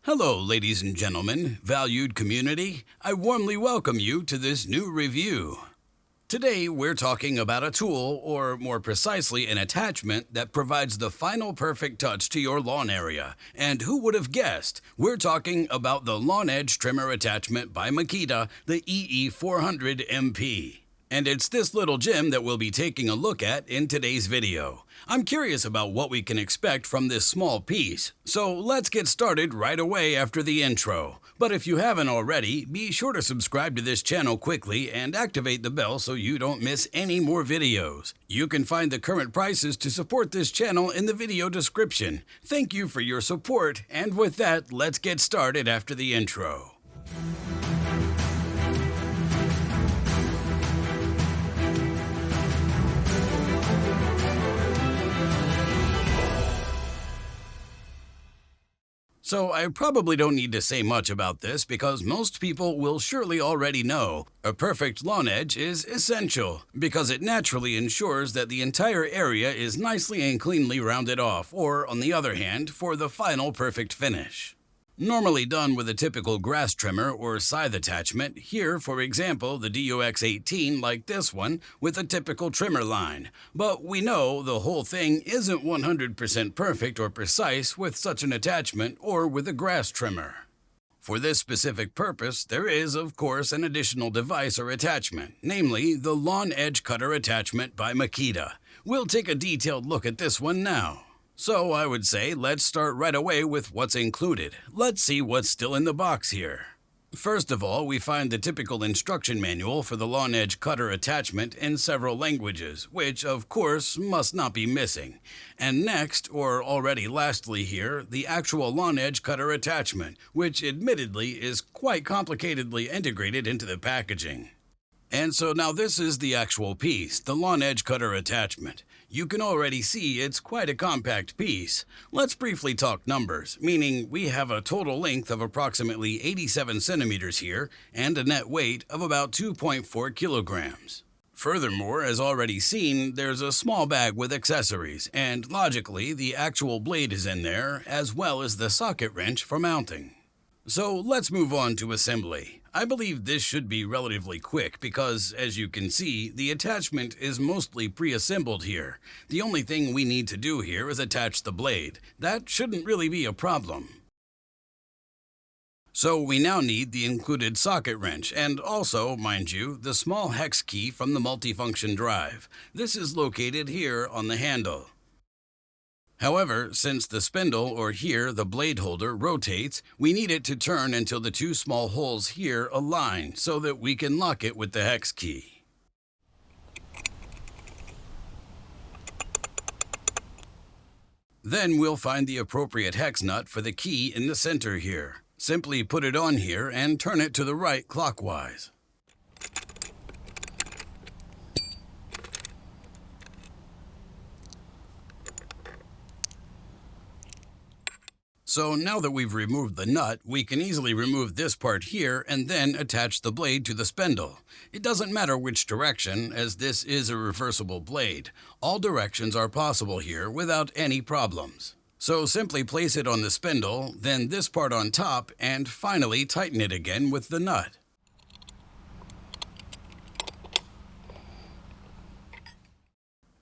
Hello, ladies and gentlemen, valued community. I warmly welcome you to this new review. Today, we're talking about a tool, or more precisely, an attachment that provides the final perfect touch to your lawn area. And who would have guessed? We're talking about the Lawn Edge Trimmer Attachment by Makita, the EE400MP. And it's this little gem that we'll be taking a look at in today's video. I'm curious about what we can expect from this small piece, so let's get started right away after the intro. But if you haven't already, be sure to subscribe to this channel quickly and activate the bell so you don't miss any more videos. You can find the current prices to support this channel in the video description. Thank you for your support, and with that, let's get started after the intro. So I probably don't need to say much about this because most people will surely already know. A perfect lawn edge is essential because it naturally ensures that the entire area is nicely and cleanly rounded off, or on the other hand, for the final perfect finish. Normally done with a typical grass trimmer or scythe attachment, here for example the DUX18 like this one with a typical trimmer line. But we know the whole thing isn't 100% perfect or precise with such an attachment or with a grass trimmer. For this specific purpose, there is of course an additional device or attachment, namely the Lawn Edge Cutter Attachment by Makita. We'll take a detailed look at this one now. So I would say let's start right away with what's included. Let's see what's still in the box here. First of all, we find the typical instruction manual for the Lawn Edge Cutter Attachment in several languages, which of course must not be missing. And next, or already lastly here, the actual Lawn Edge Cutter Attachment, which admittedly is quite complicatedly integrated into the packaging. And so now this is the actual piece, the Lawn Edge Cutter Attachment. You can already see it's quite a compact piece. Let's briefly talk numbers, meaning we have a total length of approximately 87 centimeters here and a net weight of about 2.4 kilograms. Furthermore, as already seen, there's a small bag with accessories, and logically the actual blade is in there, as well as the socket wrench for mounting. So let's move on to assembly. I believe this should be relatively quick because, as you can see, the attachment is mostly pre-assembled here. The only thing we need to do here is attach the blade. That shouldn't really be a problem. So we now need the included socket wrench and also, mind you, the small hex key from the multifunction drive. This is located here on the handle. However, since the spindle, or here the blade holder, rotates, we need it to turn until the two small holes here align so that we can lock it with the hex key. Then we'll find the appropriate hex nut for the key in the center here. Simply put it on here and turn it to the right clockwise. So now that we've removed the nut, we can easily remove this part here and then attach the blade to the spindle. It doesn't matter which direction, as this is a reversible blade. All directions are possible here without any problems. So simply place it on the spindle, then this part on top, and finally tighten it again with the nut.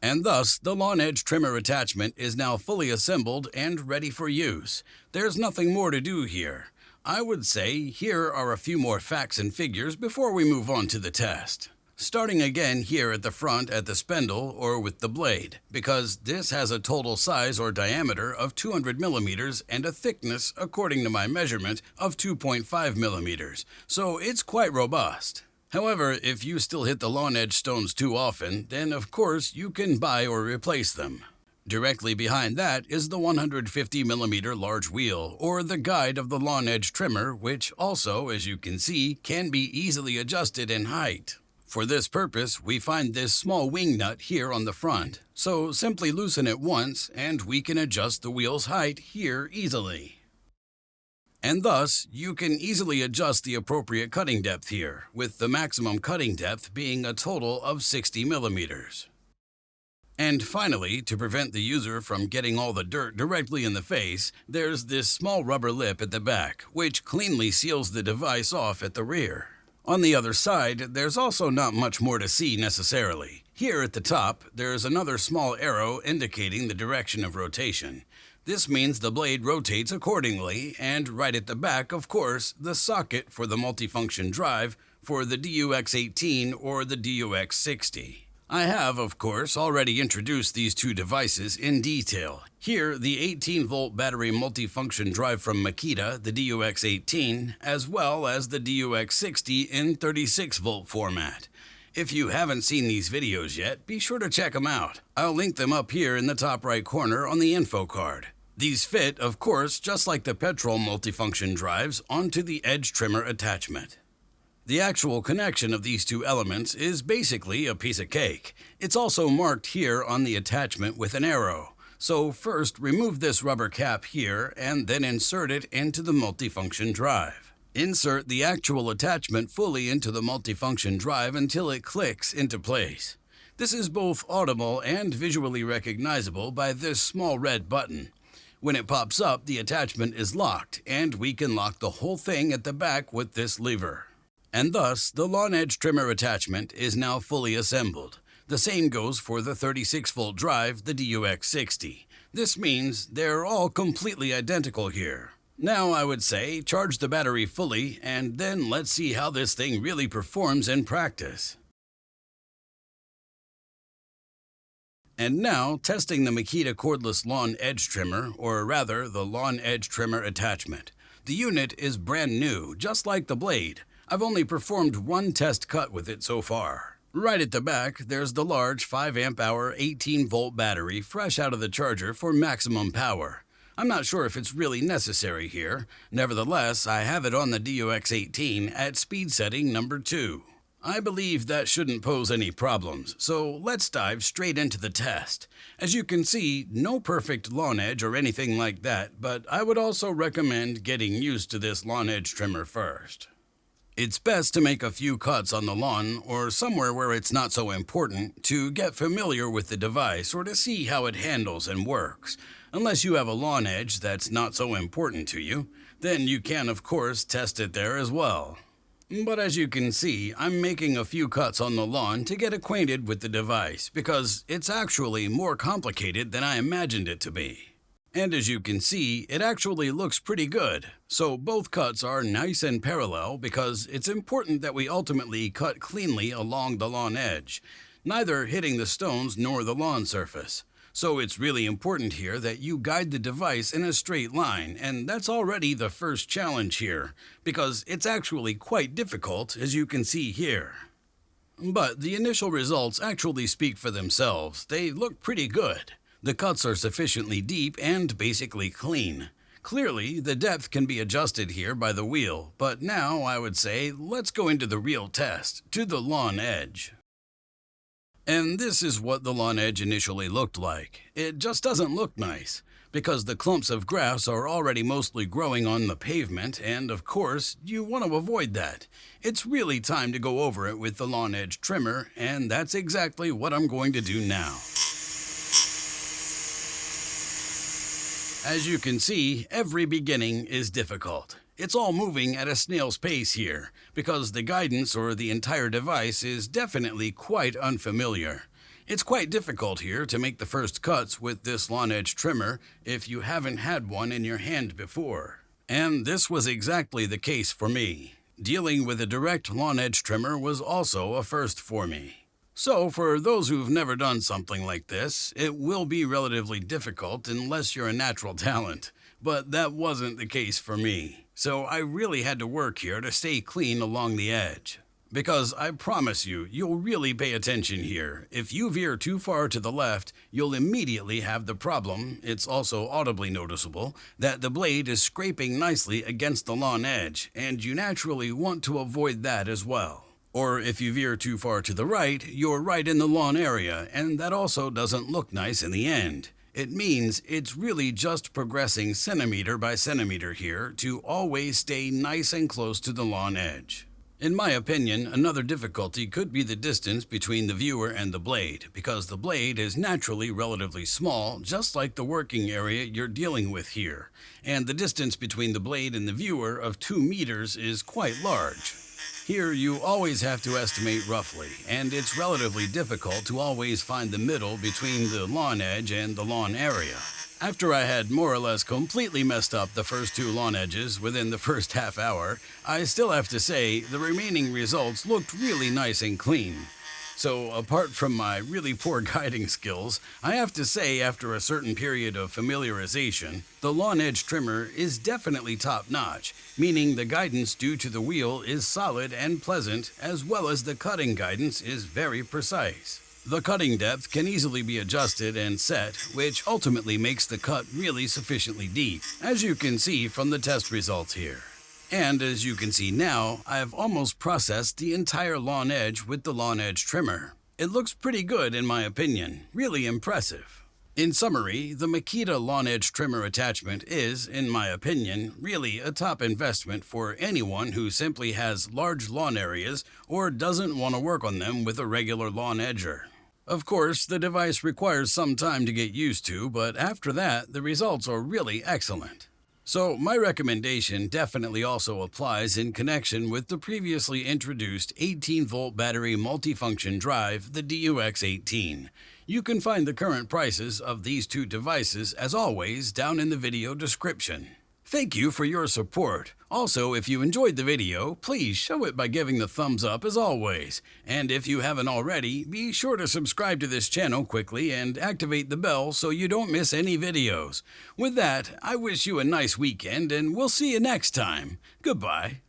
And thus, the Lawn Edge Trimmer Attachment is now fully assembled and ready for use. There's nothing more to do here. I would say here are a few more facts and figures before we move on to the test. Starting again here at the front at the spindle or with the blade, because this has a total size or diameter of 200 millimeters and a thickness, according to my measurement, of 2.5 millimeters, so it's quite robust. However, if you still hit the lawn edge stones too often, then of course you can buy or replace them. Directly behind that is the 150mm large wheel, or the guide of the lawn edge trimmer, which also, as you can see, can be easily adjusted in height. For this purpose, we find this small wing nut here on the front, so simply loosen it once and we can adjust the wheel's height here easily. And thus, you can easily adjust the appropriate cutting depth here, with the maximum cutting depth being a total of 60 millimeters. And finally, to prevent the user from getting all the dirt directly in the face, there's this small rubber lip at the back, which cleanly seals the device off at the rear. On the other side, there's also not much more to see necessarily. Here at the top, there's another small arrow indicating the direction of rotation. This means the blade rotates accordingly, and right at the back, of course, the socket for the multifunction drive for the DUX18 or the DUX60. I have, of course, already introduced these two devices in detail. Here, the 18-volt battery multifunction drive from Makita, the DUX18, as well as the DUX60 in 36-volt format. If you haven't seen these videos yet, be sure to check them out. I'll link them up here in the top right corner on the info card. These fit, of course, just like the petrol multifunction drives, onto the edge trimmer attachment. The actual connection of these two elements is basically a piece of cake. It's also marked here on the attachment with an arrow. So first, remove this rubber cap here and then insert it into the multifunction drive. Insert the actual attachment fully into the multifunction drive until it clicks into place. This is both audible and visually recognizable by this small red button. When it pops up, the attachment is locked, and we can lock the whole thing at the back with this lever. And thus, the lawn edge trimmer attachment is now fully assembled. The same goes for the 36-volt drive, the DUX60. This means they're all completely identical here. Now I would say charge the battery fully, and then let's see how this thing really performs in practice. And now, testing the Makita cordless lawn edge trimmer, or rather the lawn edge trimmer attachment. The unit is brand new, just like the blade. I've only performed one test cut with it so far. Right at the back, there's the large 5 amp hour 18-volt battery fresh out of the charger for maximum power. I'm not sure if it's really necessary here. Nevertheless, I have it on the DUX18 at speed setting number 2. I believe that shouldn't pose any problems, so let's dive straight into the test. As you can see, no perfect lawn edge or anything like that, but I would also recommend getting used to this lawn edge trimmer first. It's best to make a few cuts on the lawn or somewhere where it's not so important to get familiar with the device or to see how it handles and works. Unless you have a lawn edge that's not so important to you, then you can of course test it there as well. But as you can see, I'm making a few cuts on the lawn to get acquainted with the device because it's actually more complicated than I imagined it to be. And as you can see, it actually looks pretty good. So both cuts are nice and parallel because it's important that we ultimately cut cleanly along the lawn edge, neither hitting the stones nor the lawn surface. So it's really important here that you guide the device in a straight line, and that's already the first challenge here, because it's actually quite difficult, as you can see here. But the initial results actually speak for themselves. They look pretty good. The cuts are sufficiently deep and basically clean. Clearly, the depth can be adjusted here by the wheel, but now I would say let's go into the real test, to the lawn edge. And this is what the lawn edge initially looked like. It just doesn't look nice, because the clumps of grass are already mostly growing on the pavement, and of course, you want to avoid that. It's really time to go over it with the lawn edge trimmer, and that's exactly what I'm going to do now. As you can see, every beginning is difficult. It's all moving at a snail's pace here, because the guidance or the entire device is definitely quite unfamiliar. It's quite difficult here to make the first cuts with this lawn edge trimmer if you haven't had one in your hand before. And this was exactly the case for me. Dealing with a direct lawn edge trimmer was also a first for me. So, for those who've never done something like this, it will be relatively difficult unless you're a natural talent. But that wasn't the case for me. So I really had to work here to stay clean along the edge. Because I promise you, you'll really pay attention here. If you veer too far to the left, you'll immediately have the problem, it's also audibly noticeable, that the blade is scraping nicely against the lawn edge, and you naturally want to avoid that as well. Or if you veer too far to the right, you're right in the lawn area, and that also doesn't look nice in the end. It means it's really just progressing centimeter by centimeter here to always stay nice and close to the lawn edge. In my opinion, another difficulty could be the distance between the viewer and the blade, because the blade is naturally relatively small, just like the working area you're dealing with here, and the distance between the blade and the viewer of 2 meters is quite large. Here you always have to estimate roughly, and it's relatively difficult to always find the middle between the lawn edge and the lawn area. After I had more or less completely messed up the first 2 lawn edges within the first half hour, I still have to say the remaining results looked really nice and clean. So apart from my really poor guiding skills, I have to say after a certain period of familiarization, the lawn edge trimmer is definitely top-notch, meaning the guidance due to the wheel is solid and pleasant, as well as the cutting guidance is very precise. The cutting depth can easily be adjusted and set, which ultimately makes the cut really sufficiently deep, as you can see from the test results here. And as you can see now, I've almost processed the entire lawn edge with the lawn edge trimmer. It looks pretty good in my opinion, really impressive. In summary, the Makita lawn edge trimmer attachment is, in my opinion, really a top investment for anyone who simply has large lawn areas or doesn't want to work on them with a regular lawn edger. Of course, the device requires some time to get used to, but after that, the results are really excellent. So my recommendation definitely also applies in connection with the previously introduced 18-volt battery multifunction drive, the DUX18. You can find the current prices of these 2 devices, as always, down in the video description. Thank you for your support. Also, if you enjoyed the video, please show it by giving the thumbs up as always. And if you haven't already, be sure to subscribe to this channel quickly and activate the bell so you don't miss any videos. With that, I wish you a nice weekend and we'll see you next time. Goodbye.